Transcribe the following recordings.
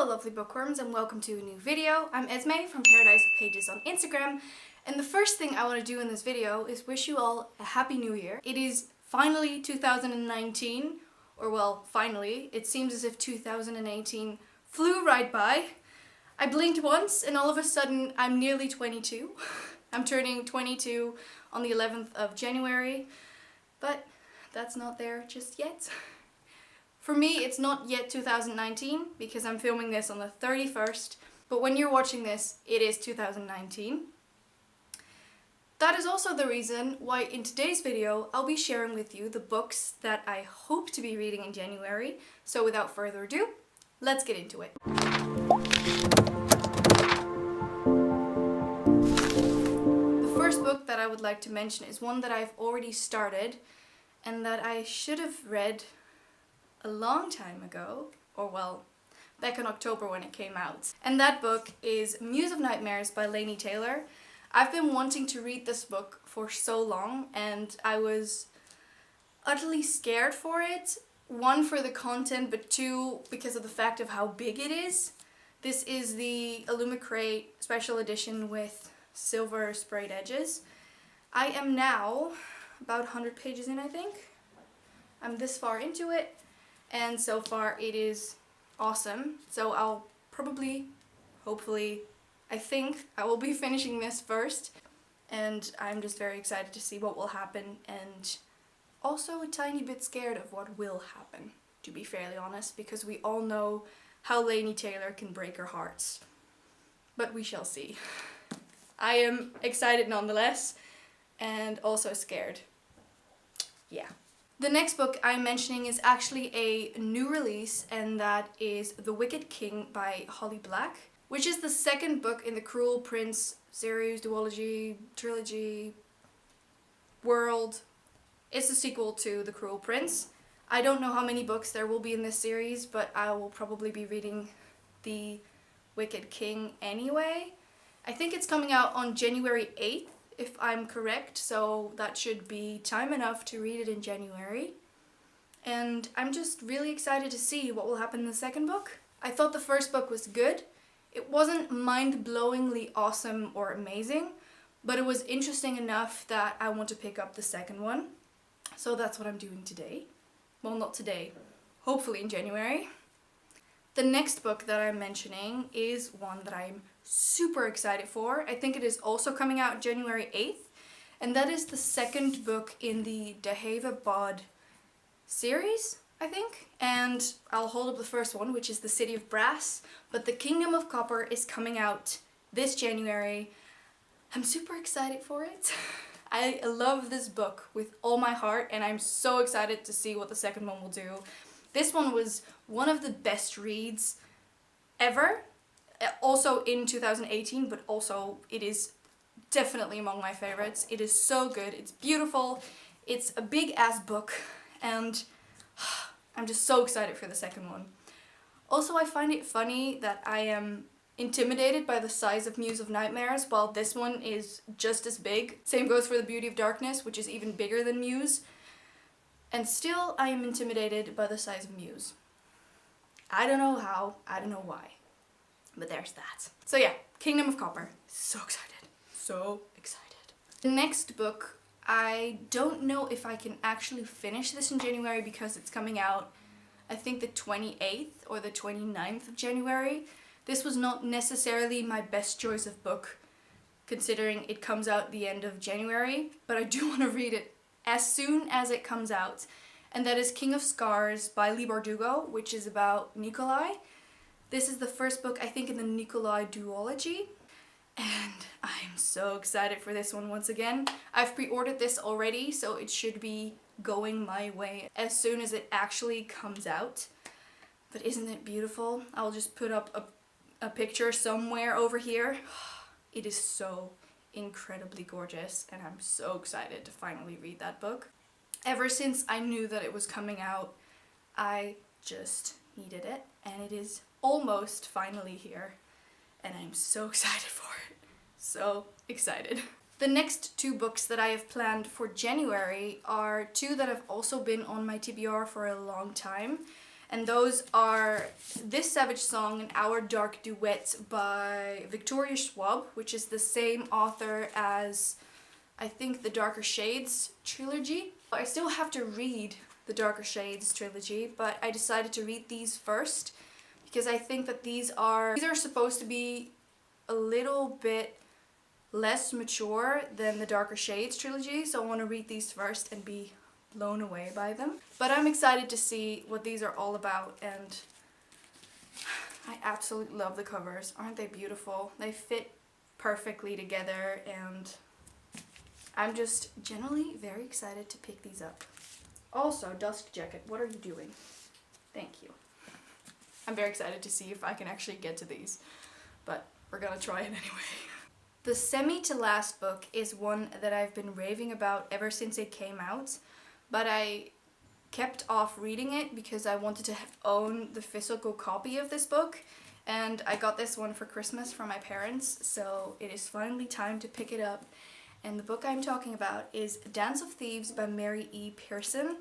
Lovely Bookworms, and welcome to a new video. I'm Esmay from Paradise of Pages on Instagram, and the first thing I want to do in this video is wish you all a happy new year. It is finally 2019, or well, finally. It seems as if 2018 flew right by. I blinked once and all of a sudden I'm nearly 22. I'm turning 22 on the 11th of January, but that's not there just yet. For me, it's not yet 2019 because I'm filming this on the 31st, but when you're watching this, it is 2019. That is also the reason why in today's video, I'll be sharing with you the books that I hope to be reading in January. So without further ado, let's get into it. The first book that I would like to mention is one that I've already started and that I should have read a long time ago, or well, back in October when it came out. And that book is Muse of Nightmares by Laini Taylor. I've been wanting to read this book for so long and I was utterly scared for it. One, for the content, but two, because of the fact of how big it is. This is the Illumicrate special edition with silver sprayed edges. I am now about 100 pages in, I think. I'm this far into it. And so far it is awesome. So I'll probably, hopefully, I think I will be finishing this first. And I'm just very excited to see what will happen and also a tiny bit scared of what will happen, to be fairly honest, because we all know how Laini Taylor can break our hearts. But we shall see. I am excited nonetheless and also scared. Yeah. The next book I'm mentioning is actually a new release, and that is The Wicked King by Holly Black, which is the second book in the Cruel Prince series, duology, trilogy, world. It's a sequel to The Cruel Prince. I don't know how many books there will be in this series, but I will probably be reading The Wicked King anyway. I think it's coming out on January 8th. If I'm correct, so that should be time enough to read it in January. And I'm just really excited to see what will happen in the second book. I thought the first book was good. It wasn't mind-blowingly awesome or amazing, but it was interesting enough that I want to pick up the second one. So that's what I'm doing today. Well, not today. Hopefully in January. The next book that I'm mentioning is one that I'm super excited for. I think it is also coming out January 8th, and that is the second book in the Daheva Bod series, I think. And I'll hold up the first one, which is The City of Brass, but The Kingdom of Copper is coming out this January. I'm super excited for it. I love this book with all my heart, and I'm so excited to see what the second one will do. This one was one of the best reads ever, also in 2018, but also it is definitely among my favorites. It is so good, it's beautiful, it's a big ass book, and I'm just so excited for the second one. Also, I find it funny that I am intimidated by the size of Muse of Nightmares, while this one is just as big. Same goes for The Beauty of Darkness, which is even bigger than Muse. And still, I am intimidated by the size of Muse. I don't know how, I don't know why. But there's that. So yeah, Kingdom of Copper. So excited. So excited. The next book, I don't know if I can actually finish this in January because it's coming out, I think the 28th or the 29th of January. This was not necessarily my best choice of book, considering it comes out the end of January, but I do want to read it as soon as it comes out, and that is King of Scars by Leigh Bardugo, which is about Nikolai. This is the first book, I think, in the Nikolai duology, and I'm so excited for this one once again. I've pre-ordered this already, so it should be going my way as soon as it actually comes out. But isn't it beautiful? I'll just put up a picture somewhere over here. It is so incredibly gorgeous, and I'm so excited to finally read that book. Ever since I knew that it was coming out, I just needed it, and it is almost finally here, and I'm so excited for it. So excited. The next two books that I have planned for January are two that have also been on my TBR for a long time, And those are This Savage Song and Our Dark Duet by Victoria Schwab, which is the same author as, I think, the Darker Shades trilogy. I still have to read the Darker Shades trilogy, but I decided to read these first because I think that these are supposed to be a little bit less mature than the Darker Shades trilogy, so I want to read these first and be blown away by them. But I'm excited to see what these are all about, and I absolutely love the covers. Aren't they beautiful? They fit perfectly together, and I'm just generally very excited to pick these up. Also, Dusk Jacket, what are you doing? Thank you. I'm very excited to see if I can actually get to these, but we're gonna try it anyway. The Semi to Last book is one that I've been raving about ever since it came out, but I kept off reading it because I wanted to own the physical copy of this book, and I got this one for Christmas from my parents, so it is finally time to pick it up. And the book I'm talking about is Dance of Thieves by Mary E. Pearson.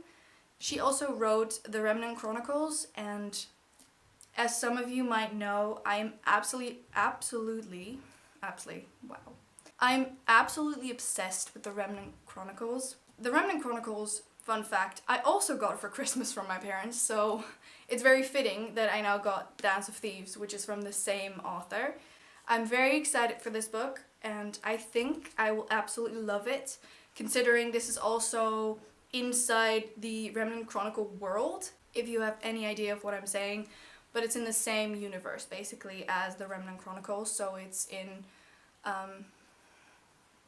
She also wrote The Remnant Chronicles, and as some of you might know, I'm absolutely obsessed with The Remnant Chronicles. The Remnant Chronicles, fun fact, I also got for Christmas from my parents, so it's very fitting that I now got Dance of Thieves, which is from the same author. I'm very excited for this book, and I think I will absolutely love it, considering this is also inside the Remnant Chronicle world, if you have any idea of what I'm saying. But it's in the same universe, basically, as the Remnant Chronicles, so it's in, what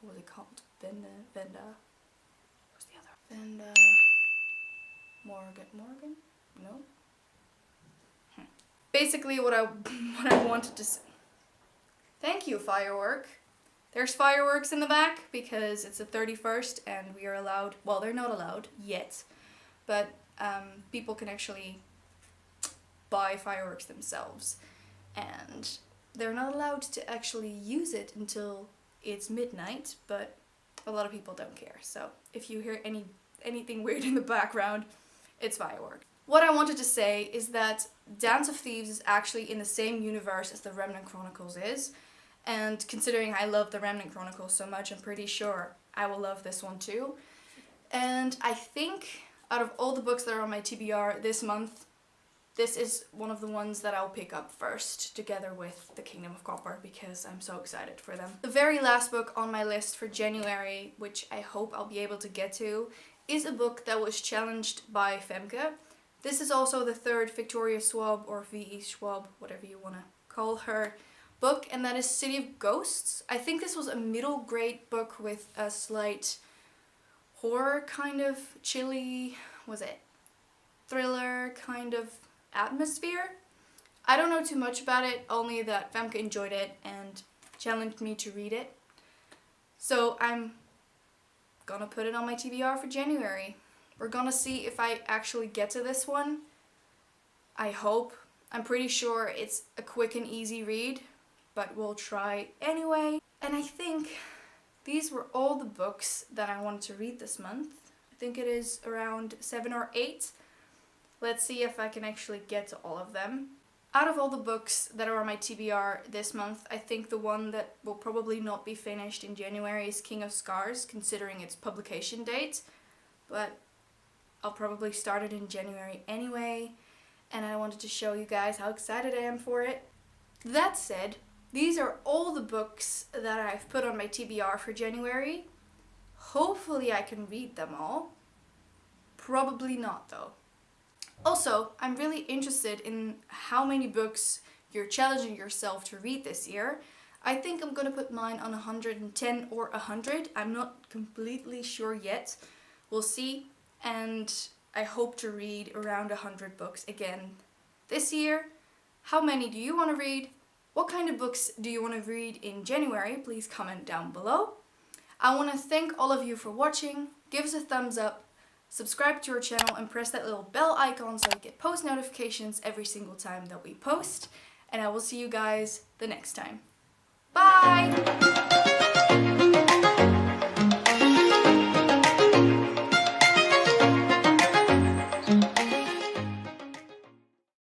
was it called? Venda. What's the other? Venda. Morgan? No? Basically, what I wanted to say. Thank you, Firework. There's fireworks in the back because it's the 31st and we are allowed, well, they're not allowed yet, but people can actually buy fireworks themselves, and they're not allowed to actually use it until it's midnight, but a lot of people don't care. So if you hear anything weird in the background, it's firework. What I wanted to say is that Dance of Thieves is actually in the same universe as the Remnant Chronicles is, and considering I love the Remnant Chronicles so much, I'm pretty sure I will love this one too. And I think out of all the books that are on my TBR this month, this is one of the ones that I'll pick up first, together with The Kingdom of Copper, because I'm so excited for them. The very last book on my list for January, which I hope I'll be able to get to, is a book that was challenged by Femke. This is also the third Victoria Schwab, or V.E. Schwab, whatever you want to call her, book, and that is City of Ghosts. I think this was a middle grade book with a slight horror kind of chilly, was it thriller kind of atmosphere. I don't know too much about it, only that Femke enjoyed it and challenged me to read it. So I'm gonna put it on my TBR for January. We're gonna see if I actually get to this one. I hope. I'm pretty sure it's a quick and easy read, but we'll try anyway. And I think these were all the books that I wanted to read this month. I think it is around 7 or 8. Let's see if I can actually get to all of them. Out of all the books that are on my TBR this month, I think the one that will probably not be finished in January is King of Scars, considering its publication date. But I'll probably start it in January anyway, and I wanted to show you guys how excited I am for it. That said, these are all the books that I've put on my TBR for January. Hopefully I can read them all. Probably not though. Also, I'm really interested in how many books you're challenging yourself to read this year. I think I'm gonna put mine on 110 or 100. I'm not completely sure yet. We'll see. And I hope to read around 100 books again this year. How many do you want to read? What kind of books do you want to read in January? Please comment down below. I want to thank all of you for watching. Give us a thumbs up, subscribe to our channel, and press that little bell icon so you get post notifications every single time that we post. And I will see you guys the next time. Bye!